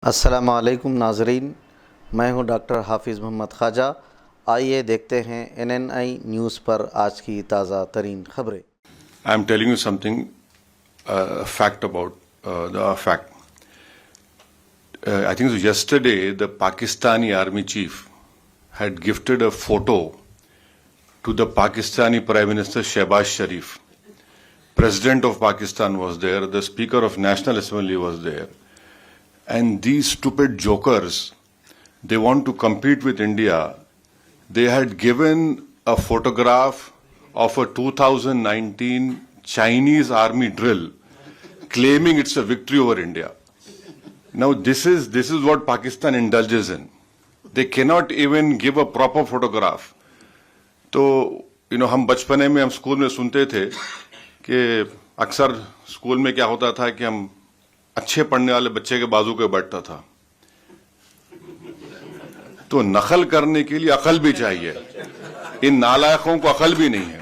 अस्सलामु अलैकुम नाज़रीन, मैं हूं डॉक्टर हाफिज़ मोहम्मद ख्वाजा। आइए देखते हैं NNI न्यूज़ पर आज की ताज़ा तरीन खबरें। I am telling you something, fact about the fact. I think so yesterday the Pakistani army chief had gifted a photo to the Pakistani Prime Minister Shehbaz Sharif. President of Pakistan was there, the Speaker of National Assembly was there. And these stupid jokers, they want to compete with India. They had given a photograph of a 2019 Chinese army drill, claiming it's a victory over India. Now this is what Pakistan indulges in. They cannot even give a proper photograph. तो हम बचपने में हम school में सुनते थे कि अक्सर स्कूल में क्या होता था कि हम अच्छे पढ़ने वाले बच्चे के बाजू पे बैठता था। तो नकल करने के लिए अकल भी चाहिए, इन नालायकों को अकल भी नहीं है।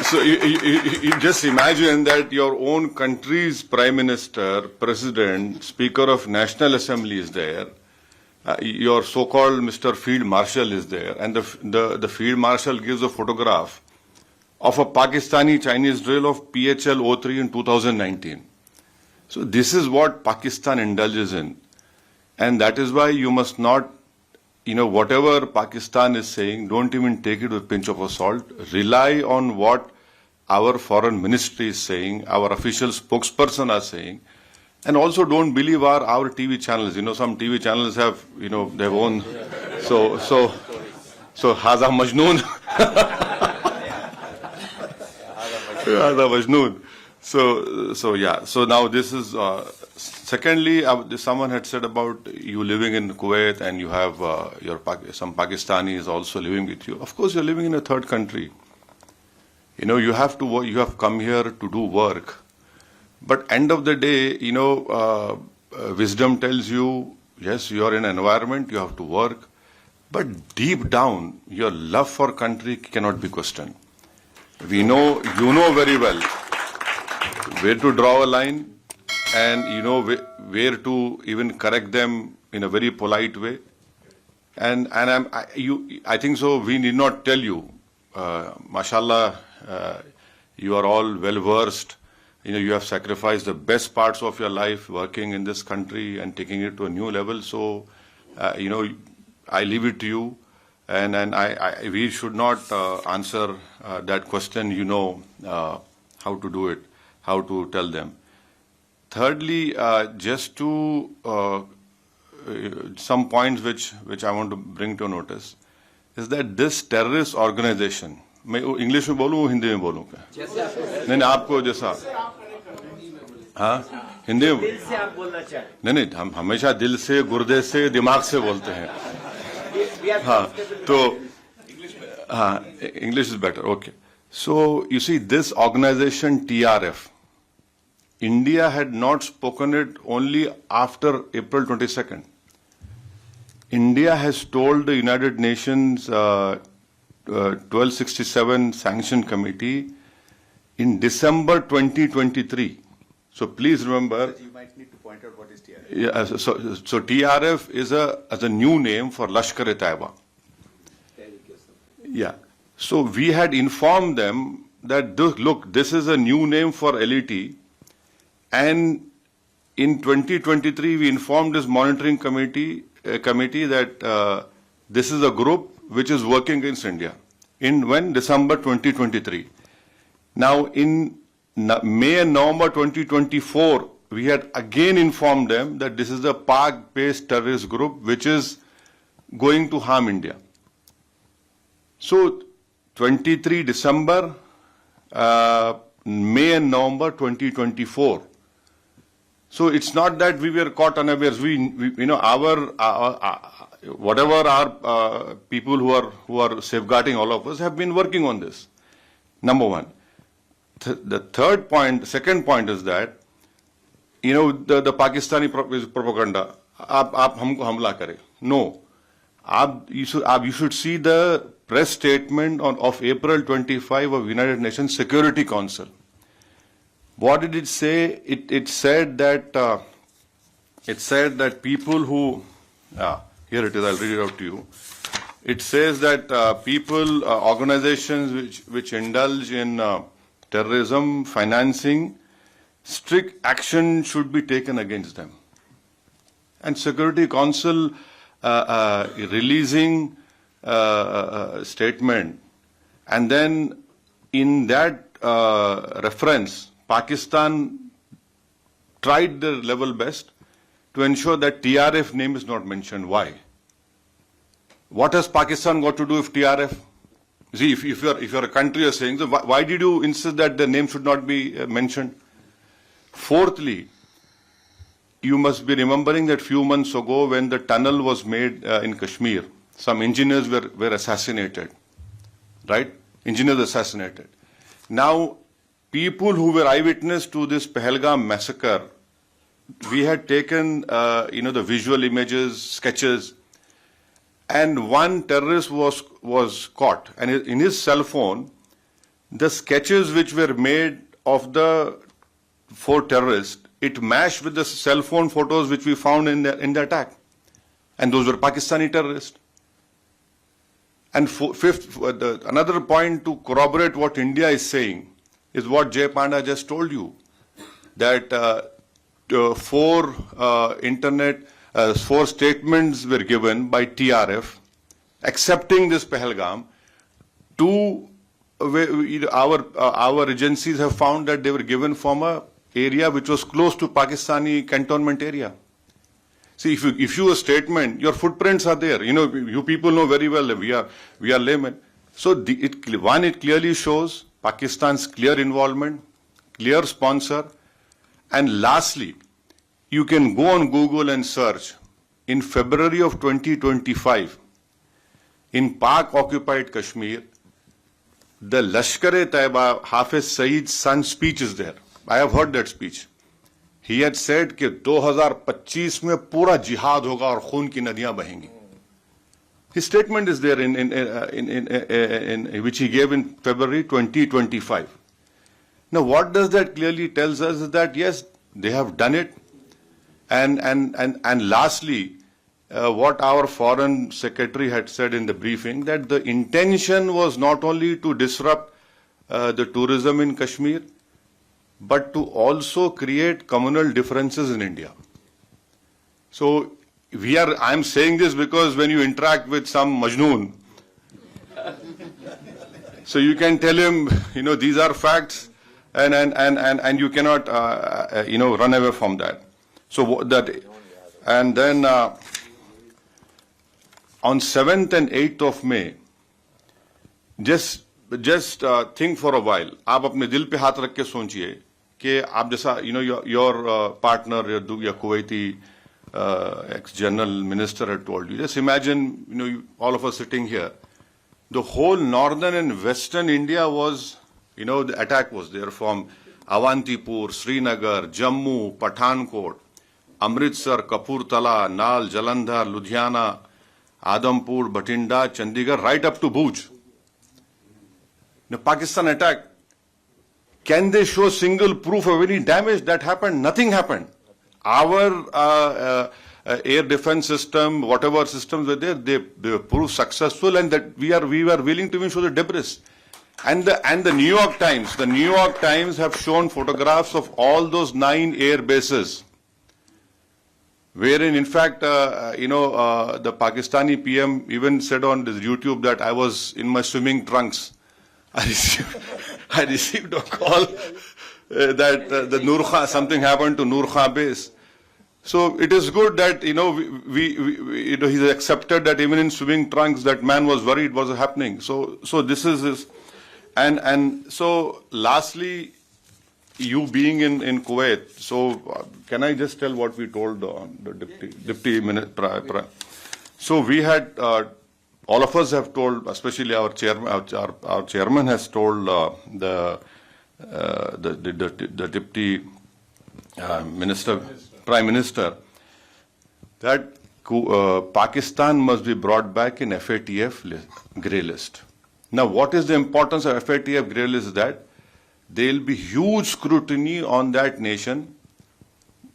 So you just imagine that your own country's prime minister, president, speaker of national assembly is there, your so-called Mr. Field Marshal is there, and the Field Marshal gives a photograph of a Pakistani Chinese drill of PHL-03 in 2019. So this is what Pakistan indulges in. And that is why you must not, whatever Pakistan is saying, don't even take it with a pinch of salt. Rely on what our foreign ministry is saying, our official spokesperson are saying. And also don't believe our TV channels. Some TV channels have, their own. So Haza Majnoon. So now this is, secondly, someone had said about you living in Kuwait and you have some Pakistanis also living with you. Of course, you're living in a third country. You have to work, you have come here to do work. But end of the day, wisdom tells you, yes, you are in an environment, you have to work. But deep down, your love for country cannot be questioned. You know very well where to draw a line, and where to even correct them in a very polite way. And I think so. We need not tell you, mashallah, you are all well versed. You have sacrificed the best parts of your life working in this country and taking it to a new level. So, I leave it to you. And we should not answer that question, how to do it, how to tell them. Thirdly, just to some points which I want to bring to notice, is that this terrorist organization, मैं English में बोलूँ हिंदी में बोलूँ क्या? नहीं आपको जैसा हिंदी में दिल से आप बोलना चाहें। नहीं हम हमेशा दिल से, गुर्दे से, दिमाग से बोलते हैं। English is better. Okay. So you see, this organization TRF, India had not spoken it only after April 22nd. India has told the United Nations 1267 Sanction Committee in December 2023. So please remember. You might need to point out what is TRF. Yeah, so TRF is a new name for Lashkar-e-Taiba. Yeah. So we had informed them that look, this is a new name for LET, and in 2023 we informed this monitoring committee that this is a group which is working against India. In when? December 2023. Now in May and November 2024, we had again informed them that this is a Pak-based terrorist group which is going to harm India. So 23 December, May and November 2024. So it's not that we were caught unawares. Whatever our people who are safeguarding all of us have been working on this. Number one. The second point is that, the Pakistani propaganda, आप हमको हमला करें. No. You should see the press statement of April 25 of United Nations Security Council. What did it say? It said that people who here it is. I'll read it out to you. It says that organizations which indulge in terrorism financing, strict action should be taken against them. And Security Council releasing statement, and then in that reference, Pakistan tried their level best to ensure that TRF name is not mentioned. Why? What has Pakistan got to do with TRF? See, if you're a country, you're saying, so why did you insist that the name should not be mentioned? Fourthly, you must be remembering that few months ago when the tunnel was made in Kashmir, some engineers were assassinated, right? Engineers assassinated. Now, people who were eyewitness to this Pahalgam massacre, we had taken, the visual images, sketches, and one terrorist was caught. And in his cell phone, the sketches which were made of the 4 terrorists, it matched with the cell phone photos which we found in the attack. And those were Pakistani terrorists. And fifth, another point to corroborate what India is saying is what Jay Panda just told you, that 4 statements were given by TRF accepting this Pahalgam. 2, our agencies have found that they were given from a area which was close to Pakistani cantonment area. See, if you a statement, your footprints are there. You people know very well that we are laymen. So it clearly shows Pakistan's clear involvement, clear sponsor, and lastly, you can go on Google and search. In February of 2025, in Pak-occupied Kashmir, the Lashkar-e-Taiba Hafiz Saeed's son's speech is there. I have heard that speech. He had said कि 2025 में पूरा जिहाद होगा और खून की नदियां बहेंगी. His statement is there in which he gave in February 2025. Now, what does that clearly tells us is that yes, they have done it, and lastly, what our foreign secretary had said in the briefing, that the intention was not only to disrupt the tourism in Kashmir, but to also create communal differences in India. So I'm saying this because when you interact with some Majnoon, so you can tell him, these are facts, and you cannot, run away from that. So and then on 7th and 8th of May, just think for a while. आप अपने दिल पे हाथ रख के सोचिए कि आप जैसा your partner, your Kuwaiti ex-general minister had told you. Just imagine, all of us sitting here. The whole northern and western India was, the attack was there from Avantipur, Srinagar, Jammu, Pathankot, Amritsar, Kapurthala, Nal, Jalandhar, Ludhiana, Adampur, Bhatinda, Chandigarh, right up to Bhuj. The Pakistan attack, can they show single proof of any damage that happened? Nothing happened. Our air defense system, whatever systems were there, they proved successful, and that we were willing to even show the debris. And the New York Times have shown photographs of all those 9 air bases, wherein in fact, the Pakistani PM even said on this YouTube that I was in my swimming trunks. I received a call that the Nur Khan, something happened to Nur Khan base. So it is good that he's accepted that even in swimming trunks that man was worried what was happening. So this is his, and so lastly, you being in Kuwait. So can I just tell what we told the deputy minister? So we had. All of us have told, especially our chairman. Our chairman has told the deputy minister, prime minister, that Pakistan must be brought back in FATF grey list. Now, what is the importance of FATF grey list? Is that there will be huge scrutiny on that nation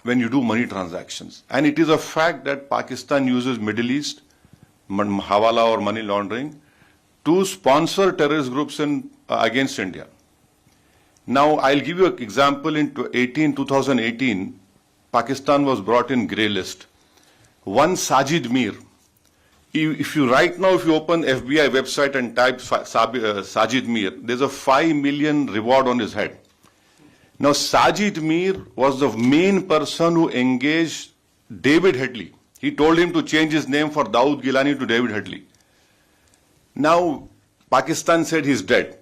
when you do money transactions. And it is a fact that Pakistan uses Middle East, hawala or money laundering, to sponsor terrorist groups against India. Now, I'll give you an example. In 2018, Pakistan was brought in grey list. One Sajid Mir, if you open FBI website and type Sajid Mir, there's a 5 million reward on his head. Now, Sajid Mir was the main person who engaged David Headley. He told him to change his name for Dawood Gilani to David Headley. Now, Pakistan said he's dead.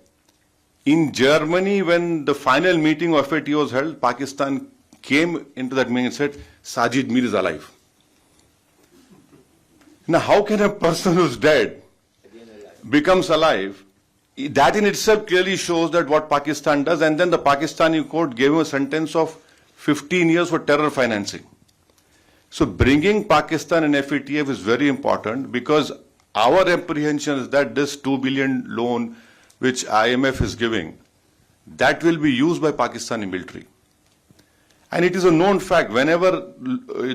In Germany, when the final meeting of FAT was held, Pakistan came into that meeting and said, Sajid Mir is alive. Now, how can a person who's dead becomes alive? That in itself clearly shows that what Pakistan does, and then the Pakistani court gave him a sentence of 15 years for terror financing. So bringing Pakistan and FATF is very important, because our apprehension is that this 2 billion loan which IMF is giving, that will be used by Pakistani military. And it is a known fact, whenever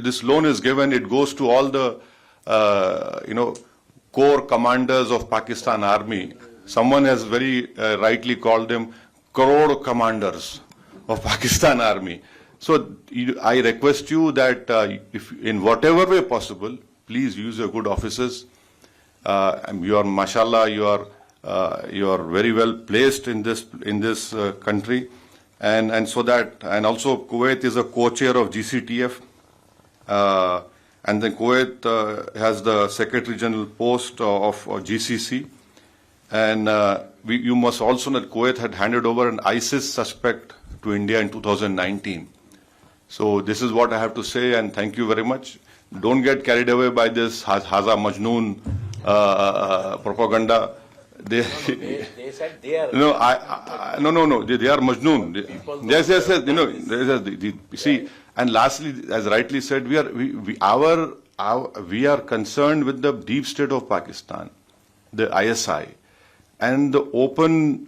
this loan is given, it goes to all the core commanders of Pakistan Army. Someone has very rightly called them crore commanders of Pakistan Army. So I request you that if in whatever way possible, please use your good offices. You are, mashallah, you are very well placed in this country, and so that, and also Kuwait is a co-chair of GCTF, and then Kuwait has the Secretary General post of GCC, and you must also know that Kuwait had handed over an ISIS suspect to India in 2019. So this is what I have to say, and thank you very much. Don't get carried away by this Haza Majnoon propaganda. They said they are. No, no. They are Majnoon. Yes. See, and lastly, as rightly said, we are concerned with the deep state of Pakistan, the ISI, and the open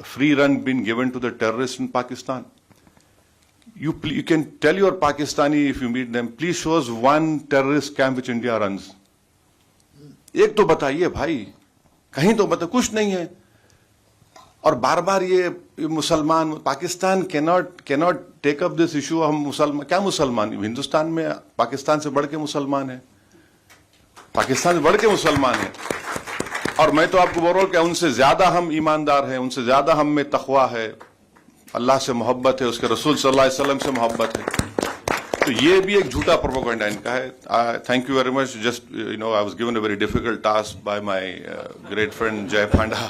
free run being given to the terrorists in Pakistan. You can tell your Pakistani, if you meet them, please show us one terrorist camp which India runs. एक तो बताइए भाई, कहीं तो बता, कुछ नहीं है. और बार बार ये मुसलमान, Pakistan cannot take up this issue. हम मुसलमान, क्या मुसलमान, हिंदुस्तान में पाकिस्तान से बढ़ के मुसलमान है, पाकिस्तान से बढ़ के मुसलमान है. और मैं तो आपको बोल रहा हूं कि उनसे ज्यादा हम ईमानदार हैं, उनसे ज्यादा हम में तकवा है, अल्लाह से मोहब्बत है, उसके रसूल सल्लल्लाहु अलैहि वसल्लम से मोहब्बत है. तो ये भी एक झूठा प्रोपेगेंडा इनका है. Thank you very much. Just I was given a very difficult task by my great friend जय पांडा.